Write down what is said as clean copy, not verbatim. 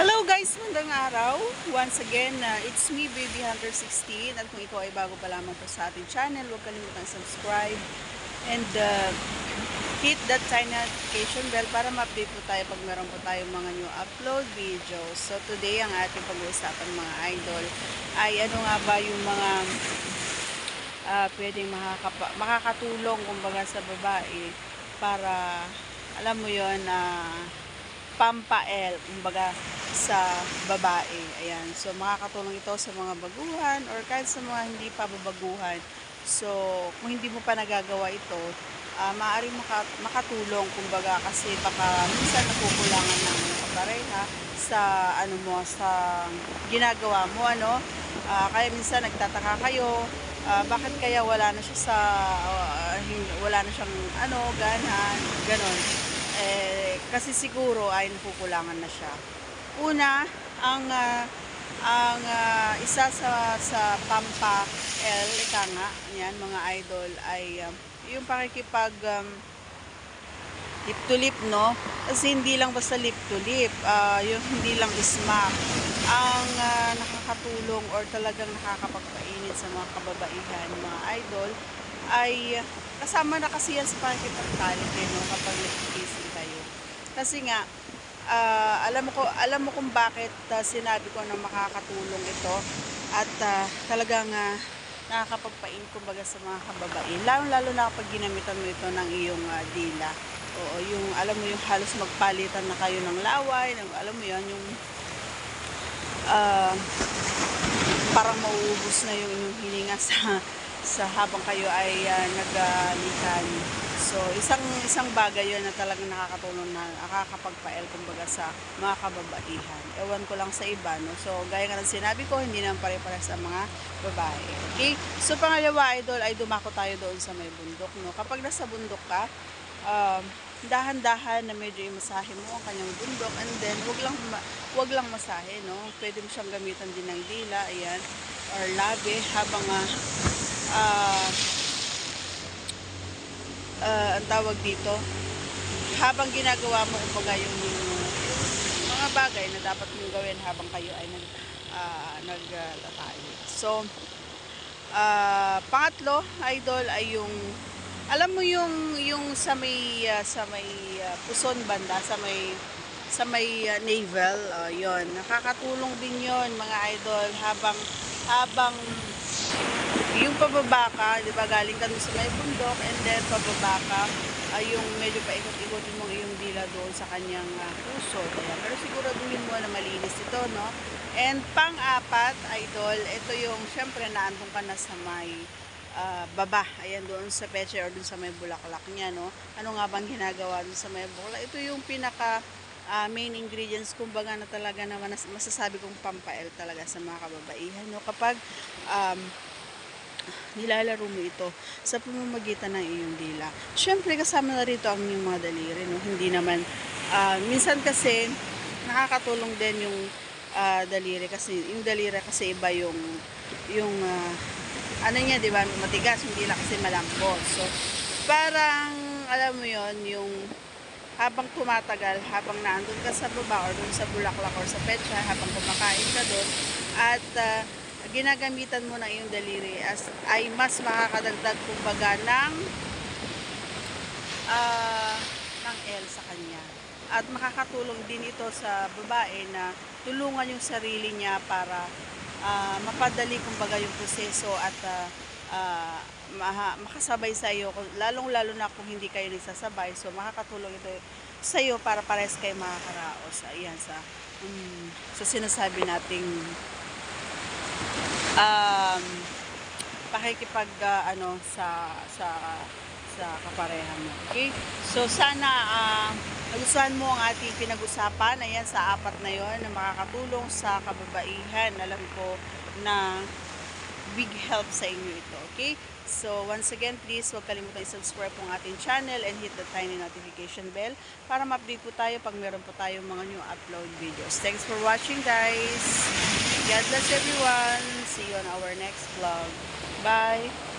Hello guys, magandang araw. Once again, it's me, Baby Hunter 16. At kung ikaw ay bago pa lamang po sa ating channel, huwag kalimutang subscribe and hit that tiny notification bell para ma-update po tayo pag meron po tayong mga new upload videos. So today, ang ating pag-uusapan mga idol ay ano nga ba yung mga pwedeng makakatulong kumbaga sa babae para, alam mo yun, pampael, kumbaga sa babae. Ayan. So, makakatulong ito sa mga baguhan or kahit sa mga hindi pa babaguhan. So, kung hindi mo pa nagagawa ito, maaaring makatulong, kumbaga, kasi baka minsan nakukulangan ng kapareha sa, ano mo, sa ginagawa mo, ano. Kaya minsan nagtataka kayo, bakit kaya wala na siya sa, wala na siyang, ano, ganon. Kasi siguro ay nakukulangan na siya. Una, ang isa sa pampa-L, ika nga, yan, mga idol, ay yung pakikipag lip to lip, no? Kasi hindi lang basta lip to lip, yung hindi lang smack. Ang nakakatulong or talagang nakakapagpainit sa mga kababaihan, mga idol, ay kasama na kasi yan sa pakikipagtalik, no? Kapag nag-kissing kayo. Kasi nga, alam mo kung bakit sinabi ko na makakatulong ito at talagang nakakapagpain kumbaga sa mga kababae. Lalo na kapag ginamitan mo ito ng iyong dila. Oo, yung alam mo yung halos magpalitan na kayo ng laway, alam mo yan, yung parang mauubos na yung inyong hininga sa habang kayo ay naglikan. So, isang bagay yun na talagang nakakatulong na nakakapagpael kumbaga sa mga kababaihan. Ewan ko lang sa iba, no? So, gaya nga ng sinabi ko, hindi naman pare-pare sa mga babae. Okay? So, pangalawa, idol, ay dumako tayo doon sa may bundok, no? Kapag nasa bundok ka, dahan-dahan na medyo imasahe mo ang kanyang bundok, and then wag lang masahe, no? Pwede mo siyang gamitan din ng dila, ayan, or labi habang ang tawag dito, habang ginagawa mo kumbaga yung mga bagay na dapat mong gawin habang kayo ay nagtatay. So, pangatlo, idol, ay yung alam mo yung sa may puson banda, sa may navel, yon, nakakatulong din yon mga idol habang yung pababa ka, di ba, galing ka sa may bundok, and then pababa ka, yung medyo paikot-ikotin mong iyong dila doon sa kanyang puso. Kaya, pero siguraduhin mo na malinis ito, no? And pang-apat, idol, ito yung, syempre, naandun ka na sa may baba. Ayan, doon sa peche or doon sa may bulaklak niya, no? Ano nga bang ginagawa doon sa may bulaklak? Ito yung pinaka main ingredients, kumbaga, na talaga naman masasabi kong pampael talaga sa mga kababaihan, no? Kapag nilalaro mo ito sa pamamagitan ng iyong dila. Siyempre, kasama na rito ang iyong mga daliri, no? Hindi naman, minsan kasi, nakakatulong din yung daliri, kasi yung daliri kasi iba yung ano niya, di ba, matigas, hindi lang kasi malambot. So, parang, alam mo yon, yung habang tumatagal, habang naandun ka sa baba or dun sa bulaklak or sa petsa, habang kumakain ka dun, at ginagamitan mo na yung daliri ay mas makakadagdag kumbaga ng L sa kanya. At makakatulong din ito sa babae na tulungan yung sarili niya para mapadali kumbaga yung proseso at makasabay sa iyo, lalong-lalo na kung hindi kayo nagsasabay. So, makakatulong ito sa iyo para pares kayo makakaraos. Ayan, sa sinasabi nating pakikipag sa kapareha mo. Okay? So, sana nagustuhan mo ang ating pinag-usapan. Ayan, sa apat na yon na makakatulong sa kababaihan. Alam ko na big help sa inyo ito. Okay? So, once again, please huwag kalimutan i-subscribe po ang ating channel and hit the tiny notification bell para ma-update po tayo pag meron po tayong mga new upload videos. Thanks for watching, guys. God bless everyone. See you on our next vlog. Bye!